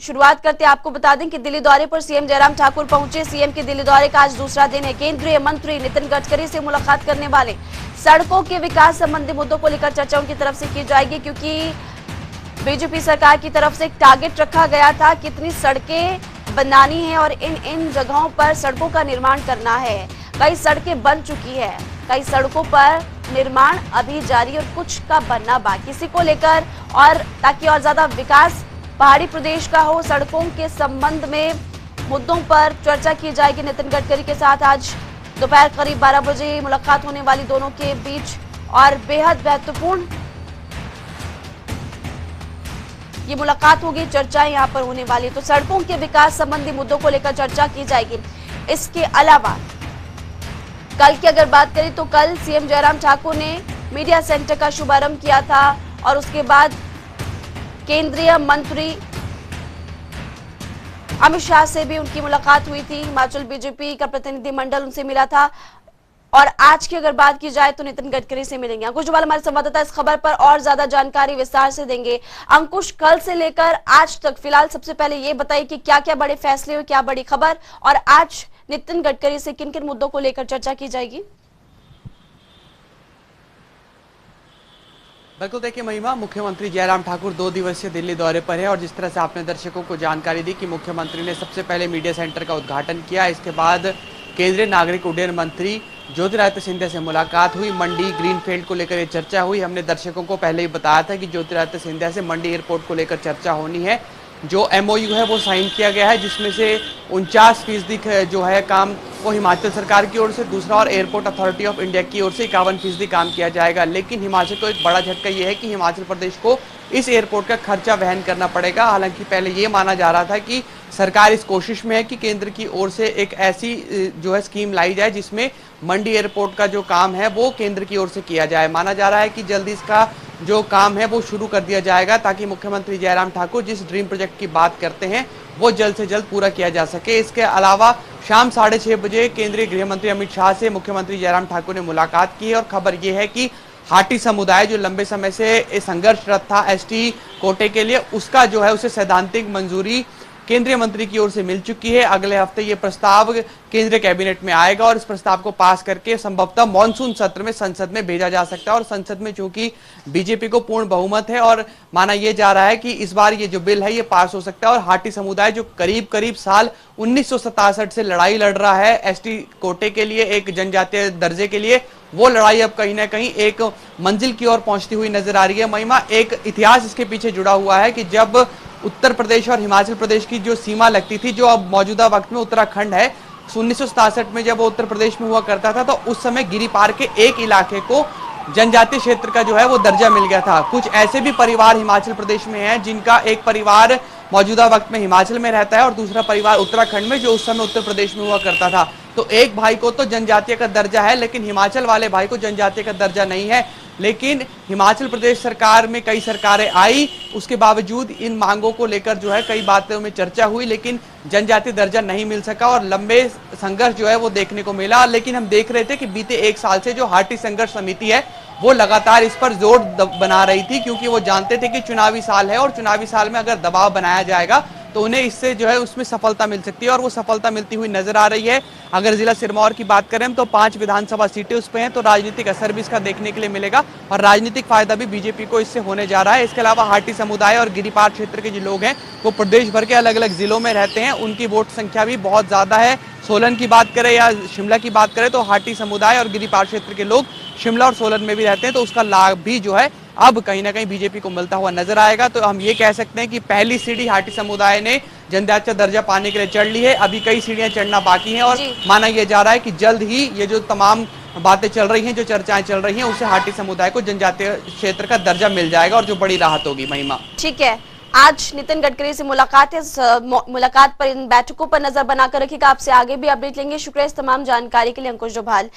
शुरुआत करते हैं। आपको बता दें कि दिल्ली दौरे पर सीएम जयराम ठाकुर पहुंचे। सीएम के दिल्ली दौरे का आज दूसरा दिन है। केंद्रीय मंत्री नितिन गडकरी से मुलाकात करने वाले। सड़कों के विकास संबंधी मुद्दों को लेकर चर्चा उनकी तरफ से की जाएगी, क्योंकि बीजेपी सरकार की तरफ से एक टारगेट रखा गया था कितनी सड़कें बनानी है और इन जगहों पर सड़कों का निर्माण करना है। कई सड़कें बन चुकी है, कई सड़कों पर निर्माण अभी जारी और कुछ का बनना बाकी। इसी को लेकर और ताकि और ज्यादा विकास पहाड़ी प्रदेश का हो, सड़कों के संबंध में मुद्दों पर चर्चा की जाएगी। नितिन गडकरी के साथ आज दोपहर करीब 12 बजे मुलाकात होने वाली दोनों के बीच और बेहद महत्वपूर्ण ये मुलाकात होगी, चर्चाएं यहां पर होने वाली। तो सड़कों के विकास संबंधी मुद्दों को लेकर चर्चा की जाएगी। इसके अलावा कल की अगर बात करें तो कल सीएम जयराम ठाकुर ने मीडिया सेंटर का शुभारंभ किया था और उसके बाद केंद्रीय मंत्री अमित शाह से भी उनकी मुलाकात हुई थी। हिमाचल बीजेपी का प्रतिनिधिमंडल उनसे मिला था और आज की अगर बात की जाए तो नितिन गडकरी से मिलेंगे। अंकुश डोभाल हमारे संवाददाता इस खबर पर और ज्यादा जानकारी विस्तार से देंगे। अंकुश, कल से लेकर आज तक फिलहाल सबसे पहले ये बताइए कि क्या क्या बड़े फैसले हुए, क्या बड़ी खबर, और आज नितिन गडकरी से किन किन मुद्दों को लेकर चर्चा की जाएगी? बिल्कुल, देखिए महिमा, मुख्यमंत्री जयराम ठाकुर 2 दिवसीय दिल्ली दौरे पर है और जिस तरह से आपने दर्शकों को जानकारी दी कि मुख्यमंत्री ने सबसे पहले मीडिया सेंटर का उद्घाटन किया। इसके बाद केंद्रीय नागरिक उड्डयन मंत्री ज्योतिरादित्य सिंधिया से मुलाकात हुई। मंडी ग्रीनफील्ड को लेकर ये चर्चा हुई। हमने दर्शकों को पहले ही बताया था कि ज्योतिरादित्य सिंधिया से मंडी एयरपोर्ट को लेकर चर्चा होनी है। जो MOU है वो साइन किया गया है, जिसमें से 49% जो है काम वो हिमाचल सरकार की ओर से, दूसरा और एयरपोर्ट अथॉरिटी ऑफ इंडिया की ओर से 51% काम किया जाएगा। लेकिन हिमाचल को एक बड़ा झटका ये है कि हिमाचल प्रदेश को इस एयरपोर्ट का खर्चा वहन करना पड़ेगा। हालांकि पहले ये माना जा रहा था कि सरकार इस कोशिश में है कि केंद्र की ओर से एक ऐसी जो है स्कीम लाई जाए जिसमें मंडी एयरपोर्ट का जो काम है वो केंद्र की ओर से किया जाए। माना जा रहा है कि जल्दी इसका जो काम है वो शुरू कर दिया जाएगा ताकि मुख्यमंत्री जयराम ठाकुर जिस ड्रीम प्रोजेक्ट की बात करते हैं वो जल्द से जल्द पूरा किया जा सके। इसके अलावा शाम 6:30 बजे केंद्रीय गृह मंत्री अमित शाह से मुख्यमंत्री जयराम ठाकुर ने मुलाकात की और खबर यह है कि हाटी समुदाय जो लंबे समय से संघर्षरत था ST कोटे के लिए, उसका जो है उसे सैद्धांतिक मंजूरी केंद्रीय मंत्री की ओर से मिल चुकी है। अगले हफ्ते ये प्रस्ताव केंद्रीय कैबिनेट में आएगा और इस प्रस्ताव को पास करके संभवतः मॉनसून सत्र में संसद में भेजा जा सकता है। और संसद में चूंकि बीजेपी को पूर्ण बहुमत है और माना यह जा रहा है कि इस बार ये जो बिल है ये पास हो सकता है। और हाटी समुदाय जो करीब साल 1967 से लड़ाई लड़ रहा है ST कोटे के लिए, एक जनजातीय दर्जे के लिए, वो लड़ाई अब कहीं ना कहीं एक मंजिल की ओर पहुंचती हुई नजर आ रही है। महिमा, एक इतिहास इसके पीछे जुड़ा हुआ है कि जब उत्तर प्रदेश और हिमाचल प्रदेश की जो सीमा लगती थी, जो अब मौजूदा वक्त में उत्तराखंड है, 1967 में जब वो उत्तर प्रदेश में हुआ करता था तो उस समय गिरिपार के एक इलाके को जनजातीय क्षेत्र का जो है वो दर्जा मिल गया था। कुछ ऐसे भी परिवार हिमाचल प्रदेश में हैं जिनका एक परिवार मौजूदा वक्त में हिमाचल में रहता है और दूसरा परिवार उत्तराखंड में, जो उस समय उत्तर प्रदेश में हुआ करता था। तो एक भाई को तो जनजातीय का दर्जा है लेकिन हिमाचल वाले भाई को जनजातीय का दर्जा नहीं है। लेकिन हिमाचल प्रदेश सरकार में कई सरकारें आई, उसके बावजूद इन मांगों को लेकर जो है कई बातों में चर्चा हुई लेकिन जनजातीय दर्जा नहीं मिल सका और लंबे संघर्ष जो है वो देखने को मिला। लेकिन हम देख रहे थे कि बीते 1 साल से जो हाटी संघर्ष समिति है वो लगातार इस पर जोर बना रही थी, क्योंकि वो जानते थे कि चुनावी साल है और चुनावी साल में अगर दबाव बनाया जाएगा तो उन्हें इससे जो है उसमें सफलता मिल सकती है और वो सफलता मिलती हुई नजर आ रही है। अगर जिला सिरमौर की बात करें तो 5 विधानसभा सीटें उस पे हैं, तो राजनीतिक असर भी इसका देखने के लिए मिलेगा और राजनीतिक फायदा भी बीजेपी को इससे होने जा रहा है। इसके अलावा हाटी समुदाय और गिरिपार क्षेत्र के जो लोग हैं वो प्रदेश भर के अलग अलग जिलों में रहते हैं, उनकी वोट संख्या भी बहुत ज्यादा है। सोलन की बात करें या शिमला की बात करें तो हाटी समुदाय और गिरिपार क्षेत्र के लोग शिमला और सोलन में भी रहते हैं, तो उसका लाभ भी जो है अब कहीं ना कहीं बीजेपी को मिलता हुआ नजर आएगा। तो हम ये कह सकते हैं कि पहली सीढ़ी हाटी समुदाय ने जनजातीय दर्जा पाने के लिए चढ़ ली है, अभी कई सीढ़ियां चढ़ना बाकी हैं और माना यह जा रहा है कि जल्द ही ये जो तमाम बातें चल रही हैं, जो चर्चाएं चल रही हैं, उससे हाटी समुदाय को जनजातीय क्षेत्र का दर्जा मिल जाएगा और जो बड़ी राहत होगी। महिमा, ठीक है, आज नितिन गडकरी से मुलाकात है, मुलाकात पर इन बैठकों पर नजर बनाकर रखिएगा। आपसे आगे भी अपडेट लेंगे। शुक्रिया इस तमाम जानकारी के लिए अंकुश डोभाल।